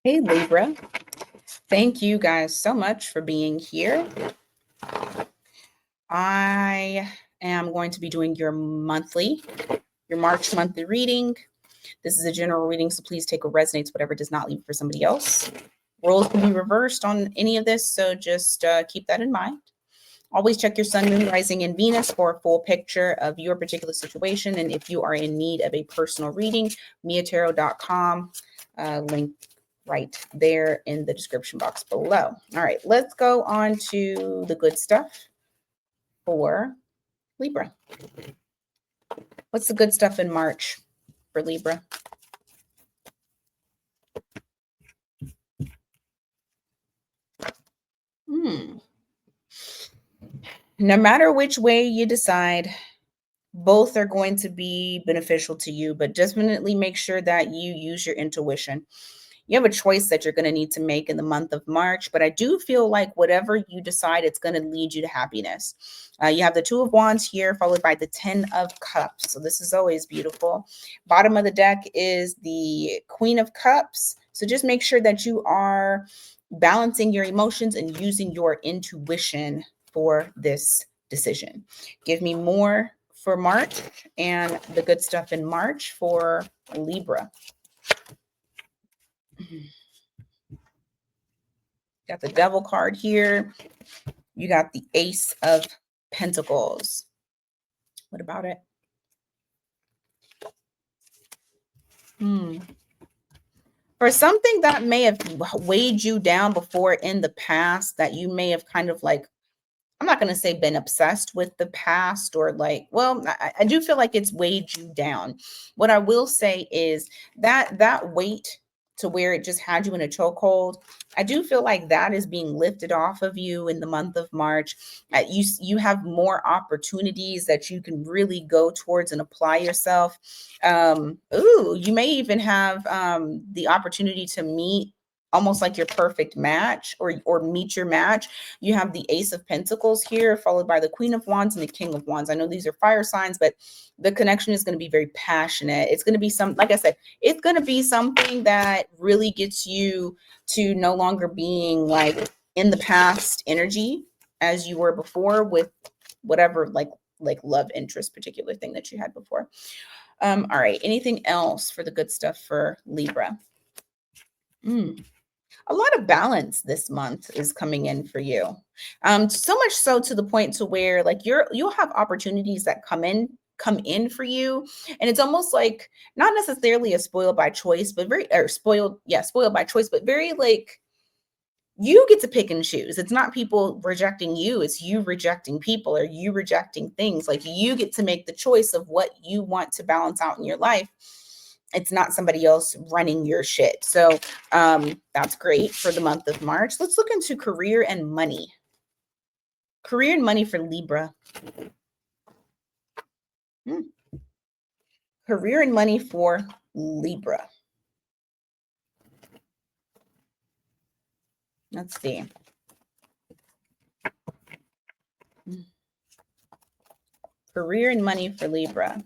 Hey Libra, thank you guys so much for being here. I am going to be doing your March monthly reading. This is a general reading, so please take what resonates, whatever does not leave for somebody else. Roles can be reversed on any of this, so just keep that in mind. Always check your sun, moon, rising, and Venus for a full picture of your particular situation. And if you are in need of a personal reading, miatarot.com, link right there in the description box below. All right, let's go on to the good stuff for Libra. What's the good stuff in March for Libra? No matter which way you decide, both are going to be beneficial to you, but definitely make sure that you use your intuition. You have a choice that you're going to need to make in the month of March, but I do feel like whatever you decide, it's going to lead you to happiness. You have the Two of Wands here, followed by the Ten of Cups. So this is always beautiful. Bottom of the deck is the Queen of Cups. So just make sure that you are balancing your emotions and using your intuition for this decision. Give me more for March and the good stuff in March for Libra. Got the Devil card here. You got the Ace of Pentacles. What about it? For something that may have weighed you down before in the past, that you may have kind of like, I'm not going to say been obsessed with the past, or like, well, I do feel like it's weighed you down. What I will say is that weight to where it just had you in a chokehold, I do feel like that is being lifted off of you in the month of March. You have more opportunities that you can really go towards and apply yourself. You may even have the opportunity to meet almost like your perfect match, or meet your match. You have the Ace of Pentacles here, followed by the Queen of Wands and the King of Wands. I know these are fire signs, but the connection is going to be very passionate. It's going to be like I said, it's going to be something that really gets you to no longer being like in the past energy as you were before with whatever like love interest particular thing that you had before. All right. Anything else for the good stuff for Libra? A lot of balance this month is coming in for you. So much so to the point to where like you'll have opportunities that come in for you, and it's almost like not necessarily a spoiled by choice, but spoiled by choice, but very like you get to pick and choose. It's not people rejecting you, it's you rejecting people, or you rejecting things. Like you get to make the choice of what you want to balance out in your life. It's not somebody else running your shit. So that's great for the month of March. Let's look into career and money. Career and money for Libra. Career and money for Libra. Let's see. Career and money for Libra.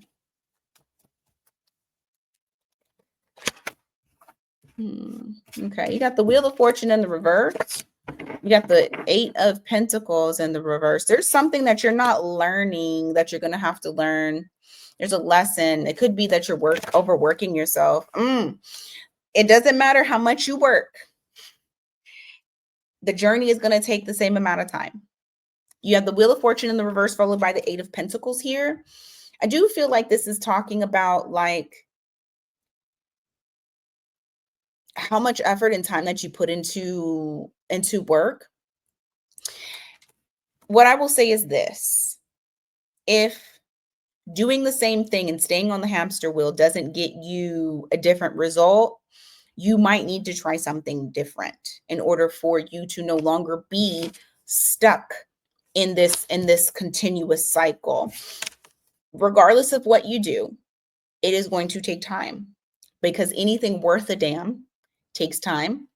Okay, you got the Wheel of Fortune in the reverse. You got the Eight of Pentacles in the reverse. There's something that you're not learning that you're going to have to learn. There's a lesson. It could be that you're overworking yourself. It doesn't matter how much you work. The journey is going to take the same amount of time. You have the Wheel of Fortune in the reverse, followed by the Eight of Pentacles here. I do feel like this is talking about like how much effort and time that you put into work. What I will say is this: if doing the same thing and staying on the hamster wheel doesn't get you a different result, you might need to try something different in order for you to no longer be stuck in this continuous cycle. Regardless of what you do, it is going to take time, because anything worth a damn takes time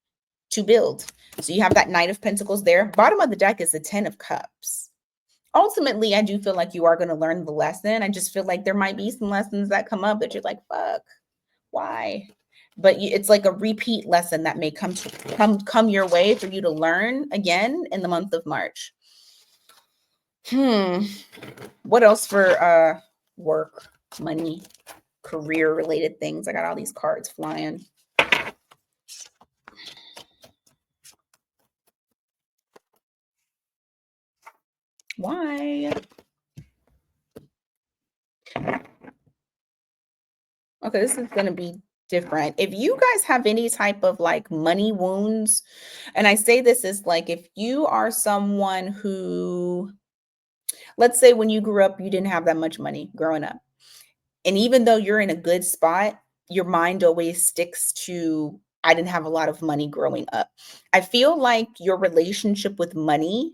to build. So you have that Knight of Pentacles there. Bottom of the deck is the Ten of Cups. Ultimately, I do feel like you are going to learn the lesson. I just feel like there might be some lessons that come up that you're like, fuck, why? but it's like a repeat lesson that may come your way for you to learn again in the month of March. What else for work, money, career related things? I got all these cards flying. Why? Okay, this is going to be different. If you guys have any type of like money wounds, and I say this is like if you are someone who, let's say when you grew up, you didn't have that much money growing up. And even though you're in a good spot, your mind always sticks to, I didn't have a lot of money growing up. I feel like your relationship with money,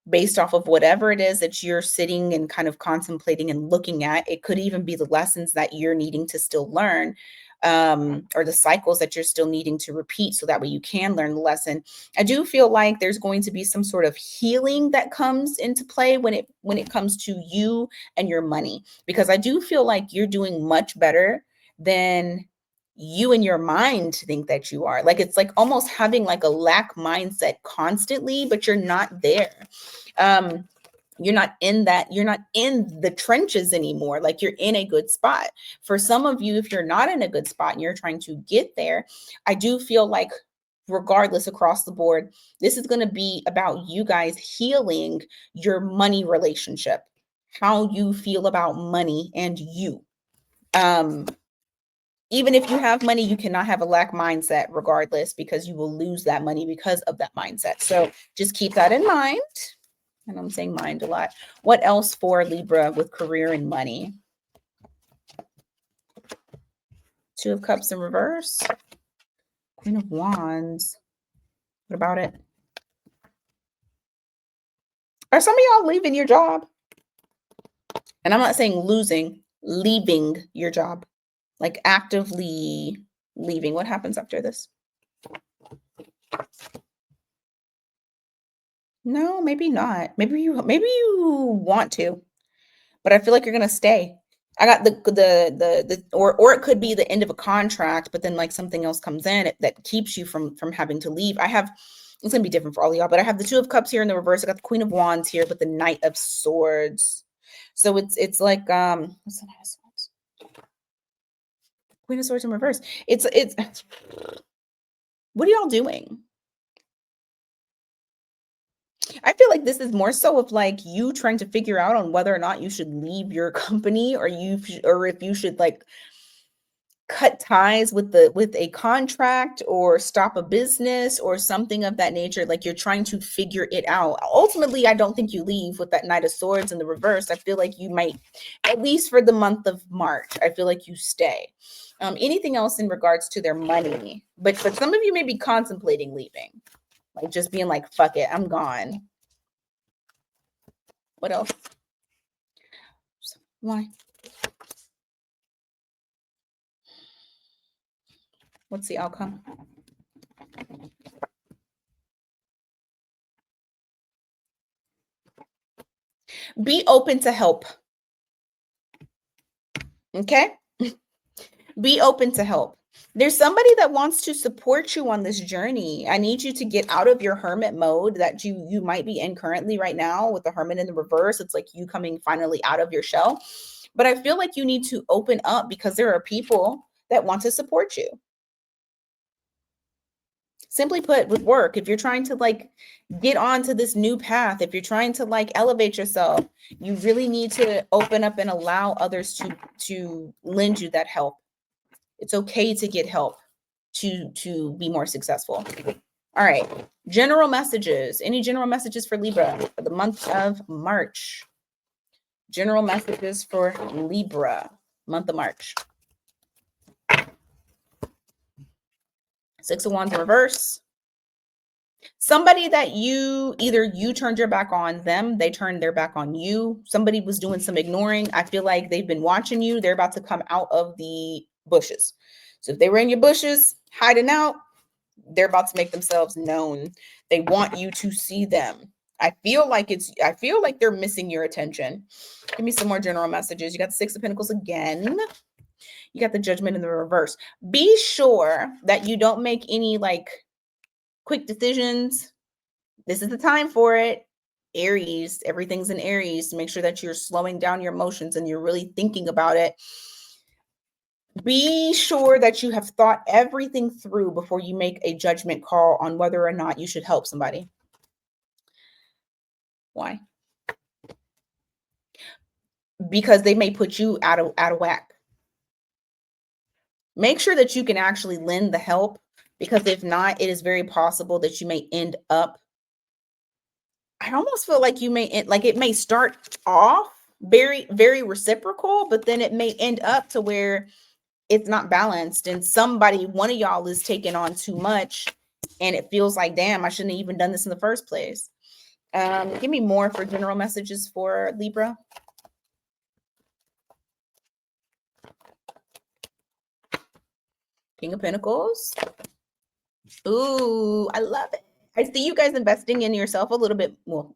based off of whatever it is that you're sitting and kind of contemplating and looking at, it could even be the lessons that you're needing to still learn, or the cycles that you're still needing to repeat so that way you can learn the lesson. I do feel like there's going to be some sort of healing that comes into play when it comes to you and your money, because I do feel like you're doing much better than you in your mind think that you are. Like it's like almost having like a lack mindset constantly, but you're not there. You're not in the trenches anymore. Like you're in a good spot. For some of you, if you're not in a good spot and you're trying to get there, I do feel like regardless across the board, this is going to be about you guys healing your money relationship, how you feel about money and you. Even if you have money, you cannot have a lack mindset regardless, because you will lose that money because of that mindset. So just keep that in mind. And I'm saying mind a lot. What else for Libra with career and money? Two of Cups in reverse. Queen of Wands. What about it? Are some of y'all leaving your job? And I'm not saying losing, leaving your job. Like actively leaving. What happens after this? No, maybe not. Maybe you want to, but I feel like you're gonna stay. I got or it could be the end of a contract, but then like something else comes in that keeps you from having to leave. It's gonna be different for all of y'all, but I have the Two of Cups here in the reverse. I got the Queen of Wands here, but the Knight of Swords. So it's like what's the Knight of Swords? Queen of Swords in reverse. It's what are y'all doing? I feel like this is more so of like you trying to figure out on whether or not you should leave your company, or if you should like cut ties with a contract or stop a business or something of that nature. Like you're trying to figure it out. Ultimately, I don't think you leave with that Knight of Swords in the reverse. I feel like you might, at least for the month of March, I feel like you stay. Anything else in regards to their money? But for some of you may be contemplating leaving. Like just being like, fuck it, I'm gone. What else? Why? What's the outcome? Be open to help. Okay? Be open to help. There's somebody that wants to support you on this journey. I need you to get out of your hermit mode that you might be in currently right now with the Hermit in the reverse. It's like you coming finally out of your shell. But I feel like you need to open up because there are people that want to support you. Simply put, with work, if you're trying to like get onto this new path, if you're trying to like elevate yourself, you really need to open up and allow others to lend you that help. It's okay to get help to be more successful. All right. General messages. Any general messages for Libra for the month of March? General messages for Libra, month of March. Six of Wands in reverse. Somebody that either you turned your back on them, they turned their back on you. Somebody was doing some ignoring. I feel like they've been watching you. They're about to come out of the bushes. So if they were in your bushes hiding out, they're about to make themselves known. They want you to see them. I feel like they're missing your attention. Give me some more general messages. You got the Six of Pentacles again. You got the Judgment in the reverse. Be sure that you don't make any like quick decisions. This is the time for it. Aries, everything's in Aries. Make sure that you're slowing down your emotions and you're really thinking about it. Be sure that you have thought everything through before you make a judgment call on whether or not you should help somebody. Why? Because they may put you out of whack. Make sure that you can actually lend the help, because if not, it is very possible that you may end up, I almost feel like you may like it may start off very, very reciprocal, but then it may end up to where it's not balanced and one of y'all is taking on too much and it feels like, damn, I shouldn't have even done this in the first place. Give me more for general messages for Libra. King of Pentacles. Ooh, I love it. I see you guys investing in yourself a little bit more.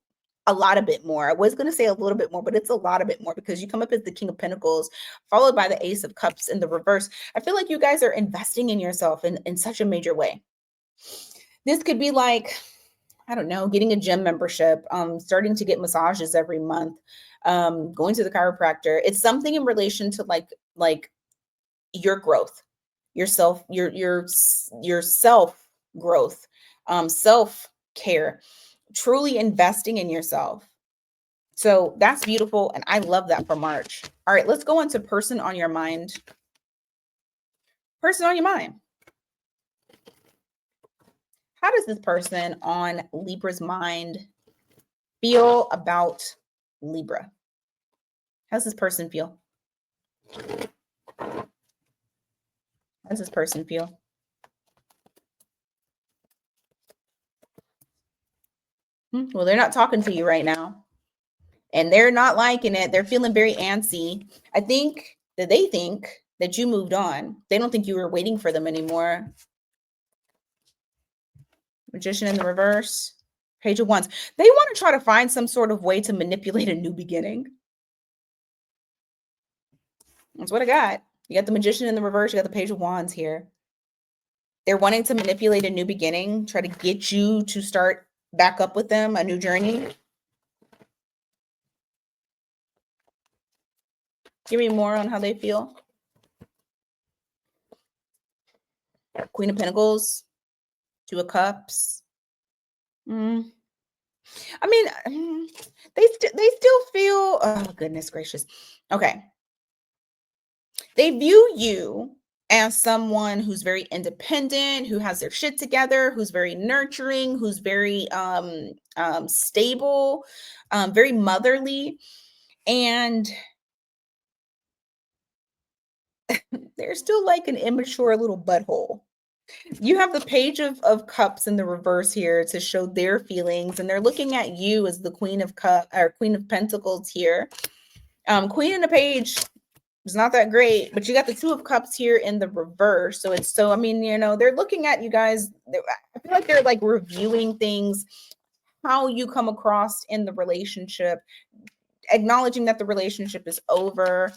A lot a bit more. I was going to say a little bit more, but it's a lot a bit more because you come up as the King of Pentacles, followed by the Ace of Cups in the reverse. I feel like you guys are investing in yourself in such a major way. This could be like, I don't know, getting a gym membership, starting to get massages every month, going to the chiropractor. It's something in relation to like your growth, your self growth, self care, truly investing in yourself. So that's beautiful. And I love that for March. All right, let's go into person on your mind. Person on your mind. How does this person on Libra's mind feel about Libra? How does this person feel? How does this person feel? Well, they're not talking to you right now. And they're not liking it. They're feeling very antsy. I think that they think that you moved on. They don't think you were waiting for them anymore. Magician in the reverse. Page of Wands. They want to try to find some sort of way to manipulate a new beginning. That's what I got. You got the Magician in the reverse. You got the Page of Wands here. They're wanting to manipulate a new beginning, try to get you to start back up with them, a new journey. Give me more on how they feel. Queen of Pentacles, Two of Cups. I mean, they still feel, oh goodness gracious. Okay. They view you as someone who's very independent, who has their shit together, who's very nurturing, who's very stable, very motherly. And they're still like an immature little butthole. You have the Page of Cups in the reverse here to show their feelings, and they're looking at you as the Queen of Queen of Pentacles here. Queen and a Page is not that great, but you got the Two of Cups here in the reverse. So I mean, you know, they're looking at you guys. I feel like they're like reviewing things, how you come across in the relationship, acknowledging that the relationship is over.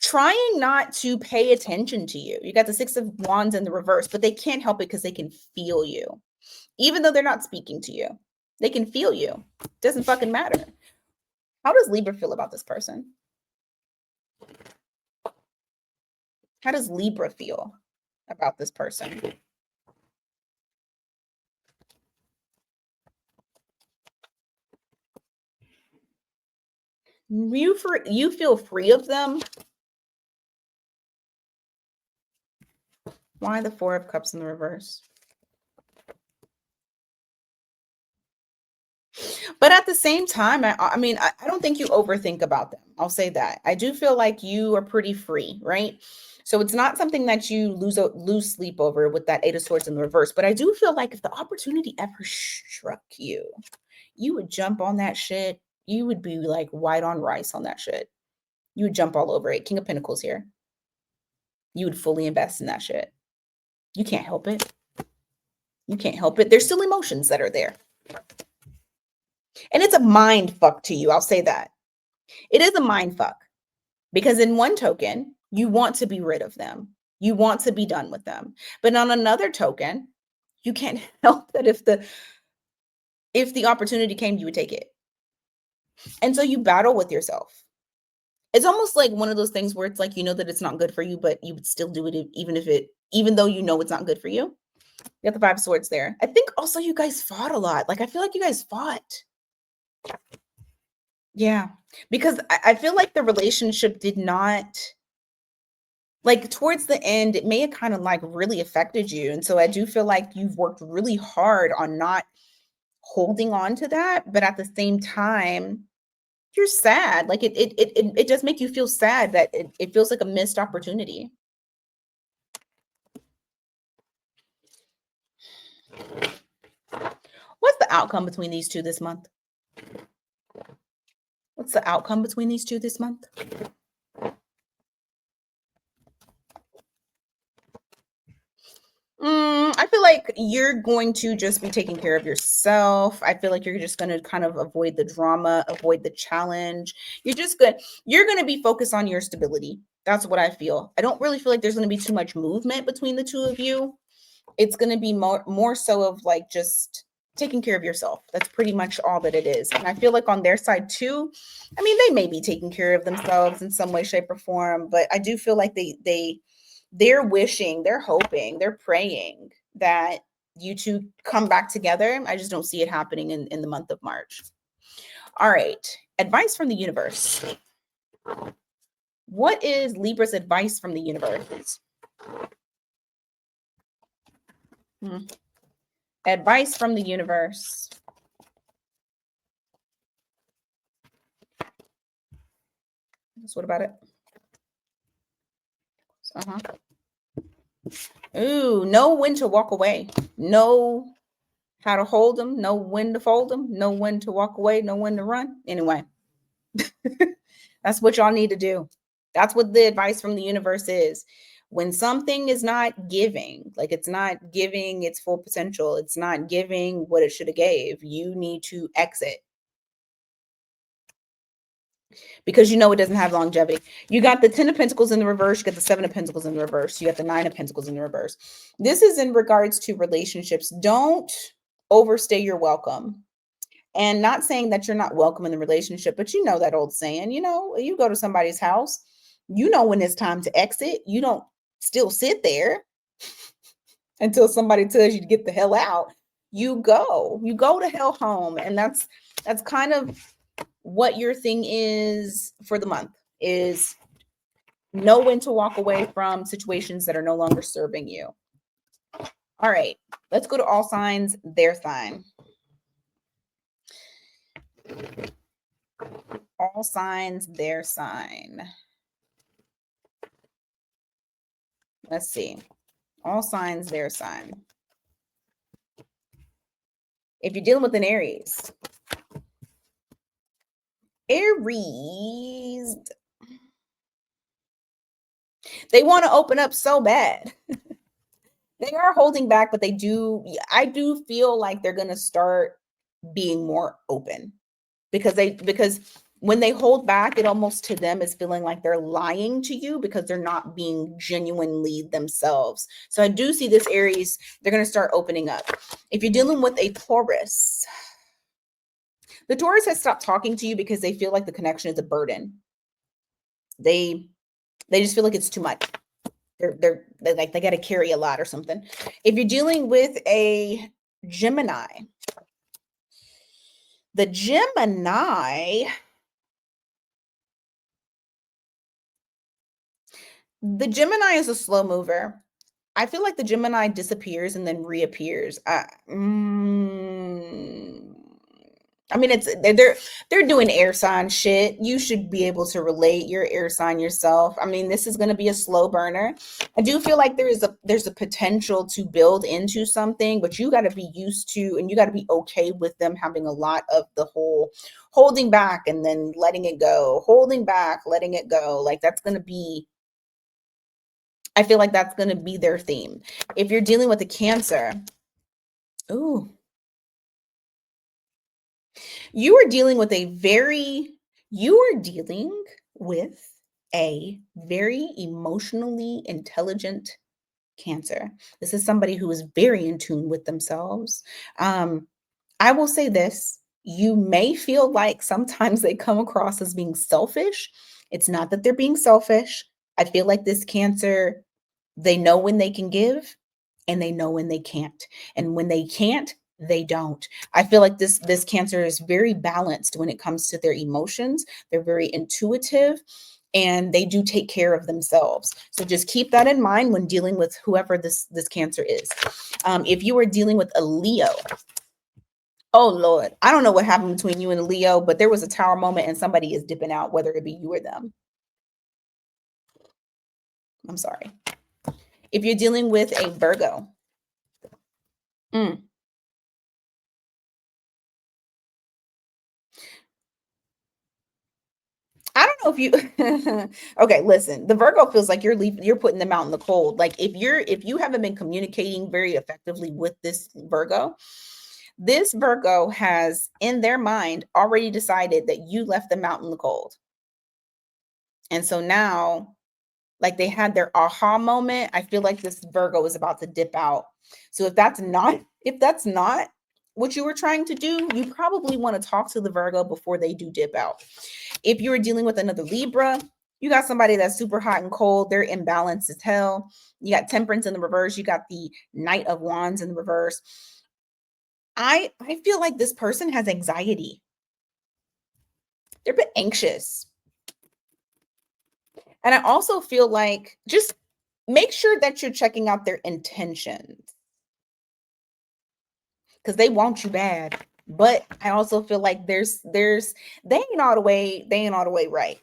Trying not to pay attention to you. You got the Six of Wands in the reverse, but they can't help it because they can feel you. Even though they're not speaking to you, they can feel you. Doesn't fucking matter. How does Libra feel about this person? How does Libra feel about this person? You feel free of them. Why the Four of Cups in the reverse? But at the same time, I mean, I don't think you overthink about them. I'll say that. I do feel like you are pretty free, right? So it's not something that you lose sleep over with that Eight of Swords in the reverse. But I do feel like if the opportunity ever struck you, you would jump on that shit. You would be like white on rice on that shit. You would jump all over it. King of Pentacles here. You would fully invest in that shit. You can't help it. You can't help it. There's still emotions that are there. And it's a mind fuck to you. I'll say that. It is a mind fuck because in one token, you want to be rid of them. You want to be done with them. But on another token, you can't help that if the opportunity came, you would take it. And so you battle with yourself. It's almost like one of those things where it's like you know that it's not good for you, but you would still do it even though you know it's not good for you. You got the 5 of Swords there. I think also you guys fought a lot. Like I feel like you guys fought. Yeah. Because I feel like the relationship did not like towards the end, it may have kind of like really affected you. And so I do feel like you've worked really hard on not holding on to that, but at the same time, you're sad. Like it does make you feel sad that it feels like a missed opportunity. What's the outcome between these two this month? What's the outcome between these two this month? I feel like you're going to just be taking care of yourself. I feel like you're just going to kind of avoid the drama, avoid the challenge. You're going to be focused on your stability. That's what I feel. I don't really feel like there's going to be too much movement between the two of you. It's going to be more so of like just taking care of yourself. That's pretty much all that it is. And I feel like on their side too, I mean, they may be taking care of themselves in some way, shape, or form, but I do feel like they're wishing, they're hoping, they're praying that you two come back together. I just don't see it happening in the month of March. All right. Advice from the universe. What is Libra's advice from the universe? Advice from the universe. What about it? Uh-huh. Ooh, know when to walk away. Know how to hold them. Know when to fold them. Know when to walk away. Know when to run. Anyway, that's what y'all need to do. That's what the advice from the universe is. When something is not giving, like it's not giving its full potential, it's not giving what it should have gave, you need to exit because you know it doesn't have longevity. You got the 10 of Pentacles in the reverse, you got the 7 of Pentacles in the reverse, you got the 9 of Pentacles in the reverse. This is in regards to relationships. Don't overstay your welcome. And not saying that you're not welcome in the relationship, but you know that old saying, you know, you go to somebody's house, you know when it's time to exit. You don't still sit there until somebody tells you to get the hell out. You go to hell home. And that's kind of what your thing is for the month is know when to walk away from situations that are no longer serving you. All right, let's go to all signs, their sign. All signs, their sign. Let's see. All signs, their sign. If you're dealing with an Aries, they want to open up so bad. They are holding back, but I do feel like they're going to start being more open because when they hold back, it almost to them is feeling like they're lying to you because they're not being genuinely themselves. So I do see this Aries, they're going to start opening up. If you're dealing with a Taurus, the Taurus has stopped talking to you because they feel like the connection is a burden. They just feel like it's too much. They're like they got to carry a lot or something. If you're dealing with a Gemini, the Gemini is a slow mover. I feel like the Gemini disappears and then reappears. I mean, they're doing air sign shit. You should be able to relate. Your air sign yourself. I mean, this is going to be a slow burner. I do feel like there's a potential to build into something, but you got to be used to and you got to be okay with them having a lot of the whole holding back and then letting it go, holding back, letting it go. Like that's going to be. I feel like that's going to be their theme. If you're dealing with a Cancer, ooh. You are dealing with you are dealing with a very emotionally intelligent Cancer. This is somebody who is very in tune with themselves. Um, I will say this, you may feel like sometimes they come across as being selfish. It's not that they're being selfish. I feel like this Cancer, they know when they can give and they know when they can't. And when they can't, they don't. I feel like this Cancer is very balanced when it comes to their emotions. They're very intuitive and they do take care of themselves. So just keep that in mind when dealing with whoever this Cancer is. If you are dealing with a Leo, oh Lord, I don't know what happened between you and a Leo, but there was a tower moment and somebody is dipping out, whether it be you or them. I'm sorry. If you're dealing with a Virgo, mm, I don't know if you okay, listen, the Virgo feels like you're putting them out in the cold. Like if you haven't been communicating very effectively with this Virgo has in their mind already decided that you left them out in the cold. And so now, like they had their aha moment, I feel like this Virgo is about to dip out. So if that's not what you were trying to do, you probably want to talk to the Virgo before they do dip out. If you were dealing with another Libra, you got somebody that's super hot and cold. They're imbalanced as hell. You got Temperance in the reverse. You got the Knight of Wands in the reverse. I feel like this person has anxiety. They're a bit anxious. And I also feel like just make sure that you're checking out their intentions because they want you bad. But I also feel like they ain't all the way right.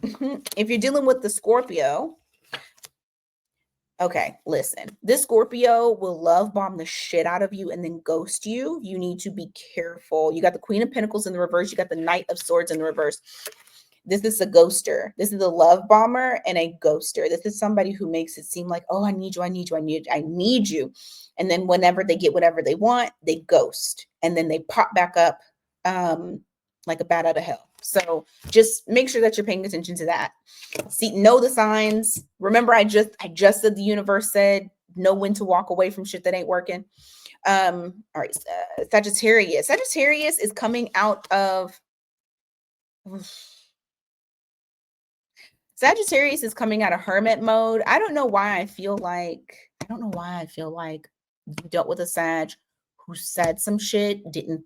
If you're dealing with the Scorpio, okay, listen. This Scorpio will love bomb the shit out of you and then ghost you. You need to be careful. You got the Queen of Pentacles in the reverse, you got the Knight of Swords in the reverse. This is a ghoster. This is a love bomber and a ghoster. This is somebody who makes it seem like, oh, I need you, I need you, I need you. And then whenever they get whatever they want, they ghost. And then they pop back up like a bat out of hell. So just make sure that you're paying attention to that. See, know the signs. Remember, I just said the universe said know when to walk away from shit that ain't working. All right, Sagittarius. Sagittarius is coming out of Sagittarius is coming out of hermit mode. I don't know why I feel like you dealt with a Sag who said some shit, didn't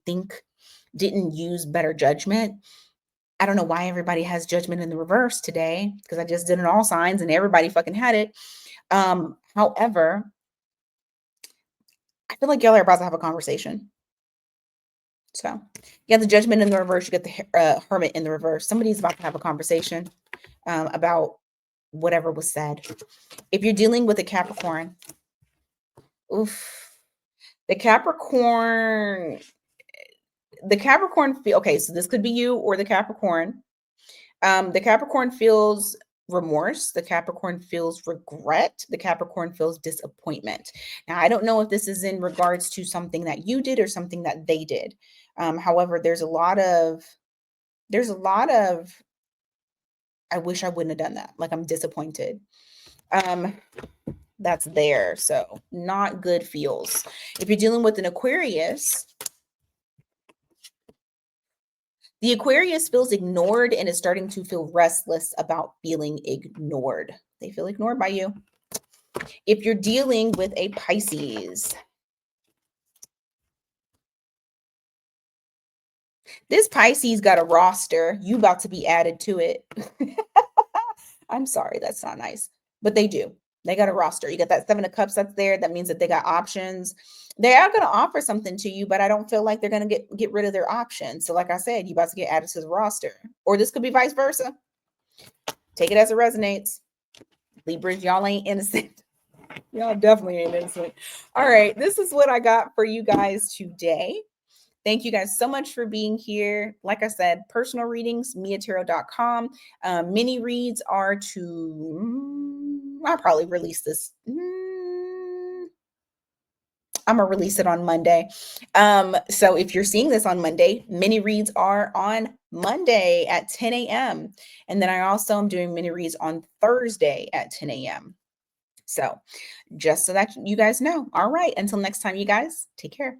use better judgment. I don't know why everybody has judgment in the reverse today because I just did an all signs and everybody fucking had it. However, I feel like y'all are about to have a conversation. So you got the judgment in the reverse, you got the hermit in the reverse. Somebody's about to have a conversation about whatever was said. If you're dealing with a Capricorn, oof, the Capricorn, okay, so this could be you or the Capricorn. The Capricorn feels remorse. The Capricorn feels regret. The Capricorn feels disappointment. Now, I don't know if this is in regards to something that you did or something that they did. However, there's a lot of, I wish I wouldn't have done that. Like I'm disappointed. That's there. So not good feels. If you're dealing with an Aquarius, the Aquarius feels ignored and is starting to feel restless about feeling ignored. They feel ignored by you. If you're dealing with a Pisces, this Pisces got a roster. You about to be added to it. I'm sorry, that's not nice, but they do. They got a roster. You got that 7 of Cups that's there. That means that they got options. They are going to offer something to you, but I don't feel like they're going to get rid of their options. So like I said, you about to get added to the roster. Or this could be vice versa. Take it as it resonates. Libras, y'all ain't innocent. Y'all definitely ain't innocent. All right, this is what I got for you guys today. Thank you guys so much for being here. Like I said, personal readings, miatarot.com. Mini reads are to, I'll probably release this. I'm gonna release it on Monday. So if you're seeing this on Monday, mini reads are on Monday at 10 a.m. And then I also am doing mini reads on Thursday at 10 a.m. So just so that you guys know. All right. Until next time, you guys, take care.